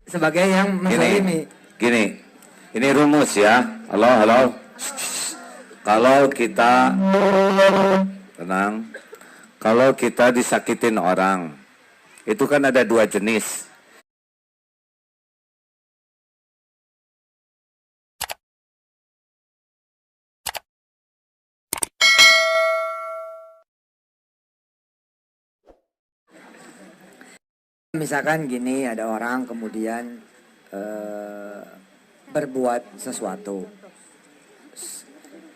sebagai yang menzalimi. Gini, ini rumus ya. Halo. Kalau kita tenang, kalau kita disakitin orang, itu kan ada dua jenis. Misalkan gini, ada orang kemudian berbuat sesuatu.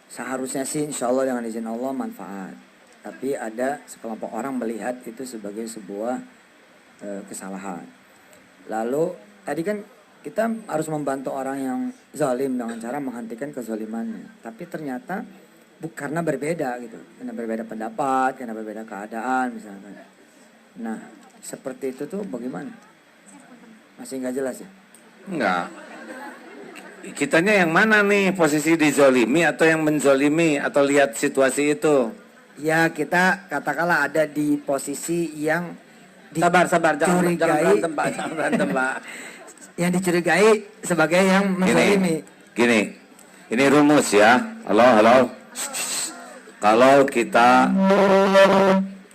Seharusnya sih insya Allah dengan izin Allah manfaat. Tapi ada sekelompok orang melihat itu sebagai sebuah kesalahan. Lalu tadi kan kita harus membantu orang yang zalim dengan cara menghentikan kezalimannya. Tapi ternyata karena berbeda gitu. Karena berbeda pendapat, karena berbeda keadaan misalkan. Nah, seperti itu tuh bagaimana? Masih nggak jelas ya? Enggak. Kitanya yang mana nih, posisi dizolimi atau yang menzolimi, atau lihat situasi itu? Ya, kita katakanlah ada di posisi yang Sabar, jangan berantem, Pak. Yang dicurigai sebagai yang menzalimi. Gini, ini rumus ya. Halo. Kalau kita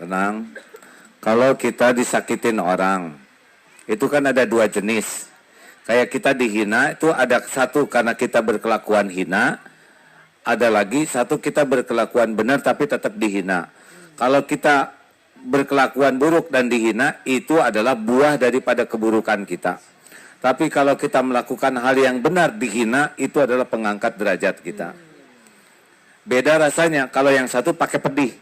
tenang, kalau kita disakitin orang, itu kan ada dua jenis. Kayak kita dihina, itu ada satu karena kita berkelakuan hina, ada lagi satu kita berkelakuan benar tapi tetap dihina. Kalau kita berkelakuan buruk dan dihina, itu adalah buah daripada keburukan kita. Tapi kalau kita melakukan hal yang benar dihina, itu adalah pengangkat derajat kita. Beda rasanya kalau yang satu pakai pedih.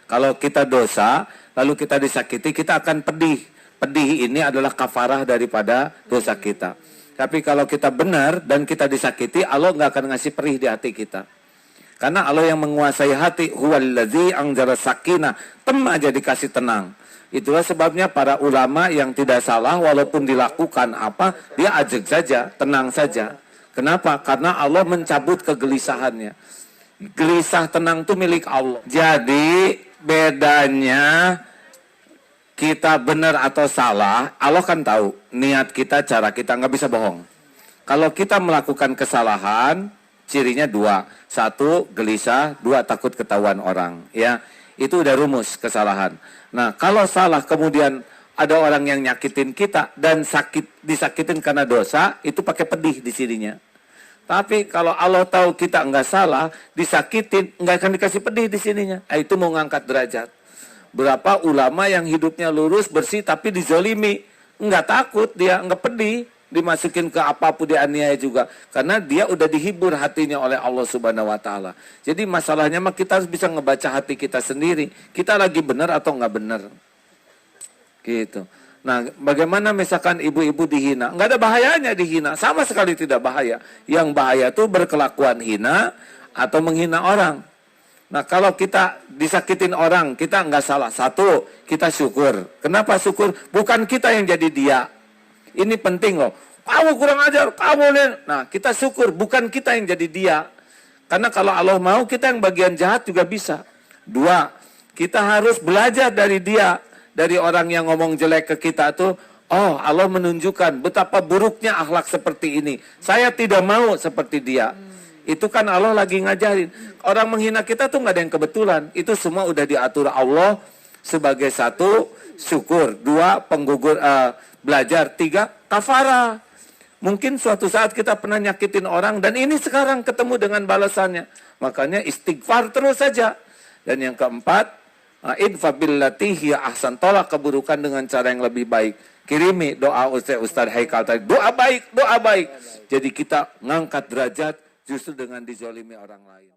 Kalau kita dosa, lalu kita disakiti, kita akan pedih. Pedih ini adalah kafarah daripada dosa kita. Tapi kalau kita benar dan kita disakiti, Allah nggak akan ngasih perih di hati kita. Karena Allah yang menguasai hati, huwallazi anzala sakinah, aja dikasih tenang. Itulah sebabnya para ulama yang tidak salah, walaupun dilakukan apa, dia ajak saja, tenang saja. Kenapa? Karena Allah mencabut kegelisahannya. Gelisah tenang itu milik Allah. Jadi bedanya kita benar atau salah, Allah kan tahu niat kita, cara kita, nggak bisa bohong. Kalau kita melakukan kesalahan, cirinya dua. Satu, gelisah. Dua, takut ketahuan orang. Ya, itu udah rumus kesalahan. Nah, kalau salah kemudian ada orang yang nyakitin kita dan disakitin karena dosa, itu pakai pedih di sininya. Tapi kalau Allah tahu kita nggak salah, disakitin, nggak akan dikasih pedih di sininya. Itu mau ngangkat derajat. Berapa ulama yang hidupnya lurus, bersih, tapi dizolimi. Nggak takut, dia nggak pedih. Dimasukin ke apapun, dianiaya juga. Karena dia udah dihibur hatinya oleh Allah Subhanahu wa Ta'ala. Jadi masalahnya mah kita harus bisa ngebaca hati kita sendiri. Kita lagi benar atau nggak benar. Gitu. Nah, bagaimana misalkan ibu-ibu dihina? Nggak ada bahayanya dihina. Sama sekali tidak bahaya. Yang bahaya tuh berkelakuan hina atau menghina orang. Nah, kalau kita disakitin orang, kita nggak salah. Satu, kita syukur. Kenapa syukur? Bukan kita yang jadi dia. Ini penting loh. Kamu kurang ajar, kamu nih. Nah, kita syukur, bukan kita yang jadi dia. Karena kalau Allah mau, kita yang bagian jahat juga bisa. Dua, kita harus belajar dari dia. Dari orang yang ngomong jelek ke kita tuh, oh, Allah menunjukkan betapa buruknya akhlak seperti ini. Saya tidak mau seperti dia. Itu kan Allah lagi ngajarin. Orang menghina kita tuh nggak ada yang kebetulan. Itu semua udah diatur Allah sebagai satu, syukur. Dua, belajar. Tiga, kafara. Mungkin suatu saat kita pernah nyakitin orang dan ini sekarang ketemu dengan balasannya. Makanya istighfar terus saja. Dan yang keempat, idfa billati hiya ahsan, tolak keburukan dengan cara yang lebih baik. Kirimi doa Ustaz Haikal tadi. Doa baik. Jadi kita ngangkat derajat justru dengan dizolimi orang lain.